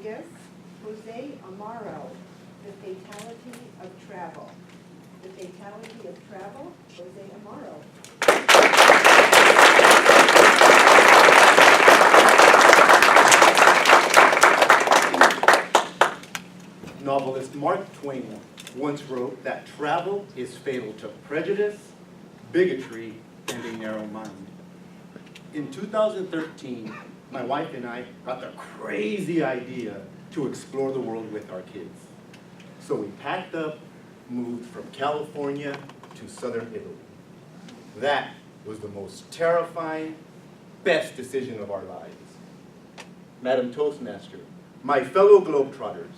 guest, Jose Amaro, The Fatality of Travel. The Fatality of Travel, Jose Amaro. Novelist Mark Twain once wrote that travel is fatal to prejudice, bigotry, and a narrow mind. In 2013, my wife and I got the crazy idea to explore the world with our kids. So we packed up, moved from California to southern Italy. That was the most terrifying, best decision of our lives. Madam Toastmaster, my fellow Globetrotters,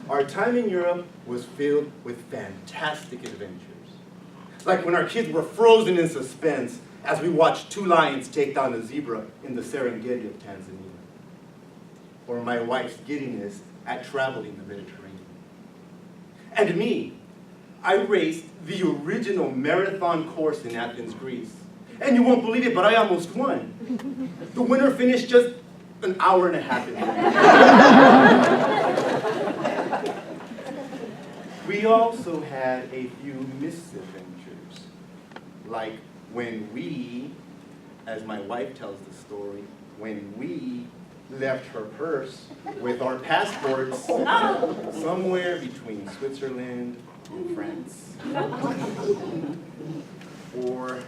our time in Europe was filled with fantastic adventures. Like when our kids were frozen in suspense as we watched two lions take down a zebra in the Serengeti of Tanzania. Or my wife's giddiness at traveling the Mediterranean. And me, I raced the original marathon course in Athens, Greece. And you won't believe it, but I almost won. The winner finished just an hour and a half in. We also had a few misadventures, like when we, as my wife tells the story, when we left her purse with our passports somewhere between Switzerland and France. Or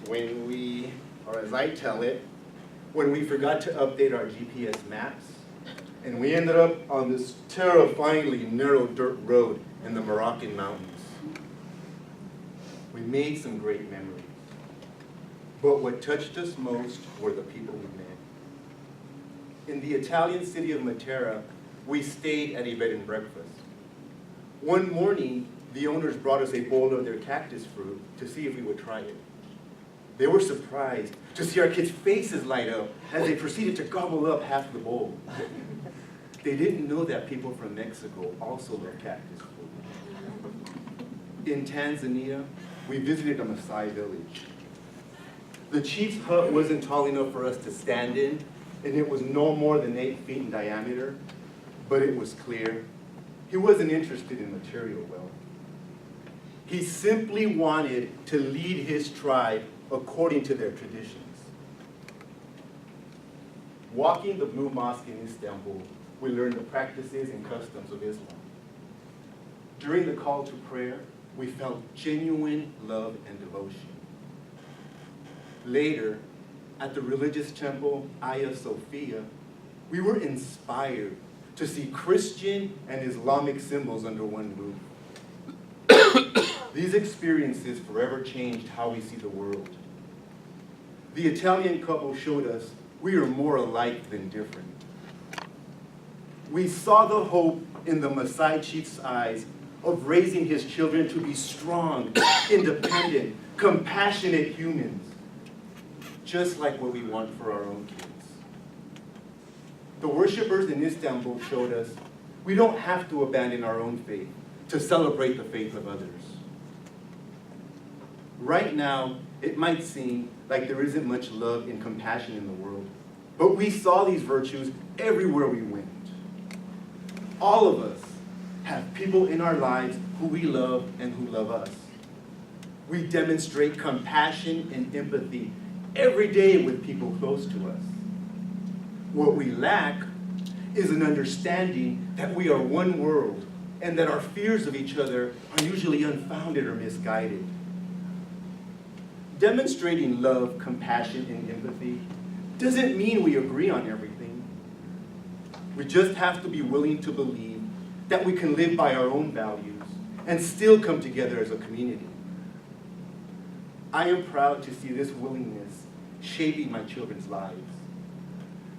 when we, or as I tell it, when we forgot to update our GPS maps, and we ended up on this terrifyingly narrow dirt road in the Moroccan mountains. We made some great memories, but what touched us most were the people we met. In the Italian city of Matera, we stayed at a bed and breakfast. One morning, the owners brought us a bowl of their cactus fruit to see if we would try it. They were surprised to see our kids' faces light up as they proceeded to gobble up half the bowl. They didn't know that people from Mexico also love cactus food. In Tanzania, we visited a Maasai village. The chief's hut wasn't tall enough for us to stand in, and it was no more than 8 feet in diameter, but it was clear he wasn't interested in material wealth. He simply wanted to lead his tribe according to their traditions. Walking the Blue Mosque in Istanbul, we learned the practices and customs of Islam. During the call to prayer, we felt genuine love and devotion. Later, at the religious temple Hagia Sophia, we were inspired to see Christian and Islamic symbols under one roof. These experiences forever changed how we see the world. The Italian couple showed us we are more alike than different. We saw the hope in the Maasai chief's eyes of raising his children to be strong, independent, compassionate humans, just like what we want for our own kids. The worshipers in Istanbul showed us we don't have to abandon our own faith to celebrate the faith of others. Right now, it might seem like there isn't much love and compassion in the world, but we saw these virtues everywhere we went. All of us have people in our lives who we love and who love us. We demonstrate compassion and empathy every day with people close to us. What we lack is an understanding that we are one world and that our fears of each other are usually unfounded or misguided. Demonstrating love, compassion, and empathy doesn't mean we agree on everything. We just have to be willing to believe that we can live by our own values and still come together as a community. I am proud to see this willingness shaping my children's lives.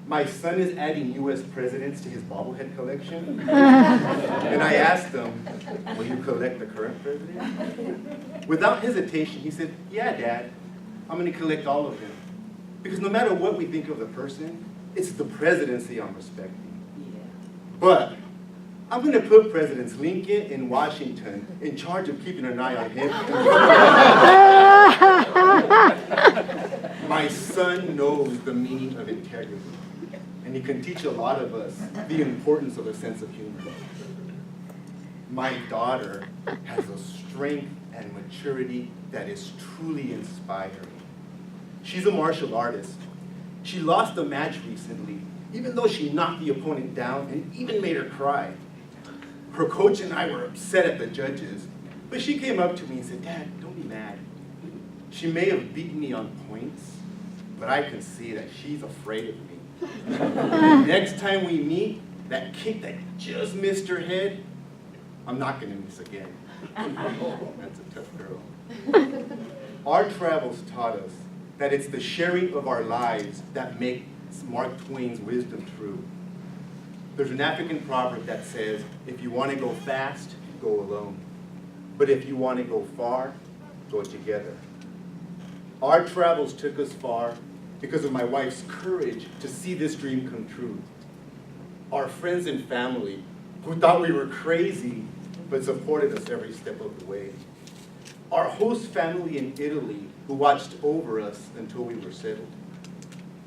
My son is adding U.S. presidents to his bobblehead collection. And I asked him, will you collect the current president? Without hesitation, he said, yeah, Dad, I'm going to collect all of them. Because no matter what we think of the person, it's the presidency I'm respecting. But I'm going to put Presidents Lincoln and Washington in charge of keeping an eye on him. My son knows the meaning of integrity. And and he can teach a lot of us the importance of a sense of humor. My daughter has a strength and maturity that is truly inspiring. She's a martial artist. She lost a match recently, even though she knocked the opponent down and even made her cry. Her coach and I were upset at the judges, but she came up to me and said, "Dad, don't be mad. She may have beaten me on points, but I can see that she's afraid of me. Next time we meet, that kick that just missed her head, I'm not gonna miss again." That's a tough girl. Our travels taught us that it's the sharing of our lives that makes Mark Twain's wisdom true. There's an African proverb that says, if you want to go fast, go alone. But if you want to go far, go together. Our travels took us far because of my wife's courage to see this dream come true. Our friends and family, who thought we were crazy, but supported us every step of the way. Our host family in Italy, who watched over us until we were settled.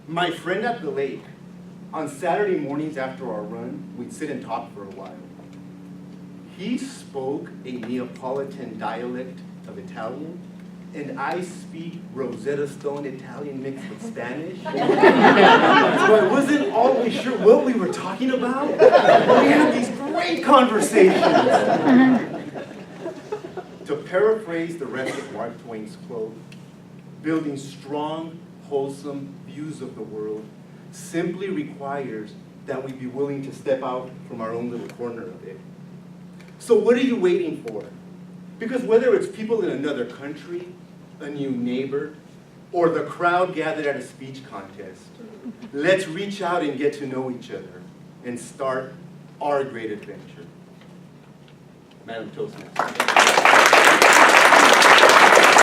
My friend at the lake. On Saturday mornings after our run, we'd sit and talk for a while. He spoke a Neapolitan dialect of Italian, and I speak Rosetta Stone Italian mixed with Spanish. So I wasn't always sure what we were talking about, but we had these great conversations. To paraphrase the rest of Mark Twain's quote, building strong, wholesome views of the world simply requires that we be willing to step out from our own little corner of it. So what are you waiting for? Because whether it's people in another country, a new neighbor, or the crowd gathered at a speech contest, let's reach out and get to know each other and start our great adventure. Madam Toastmaster.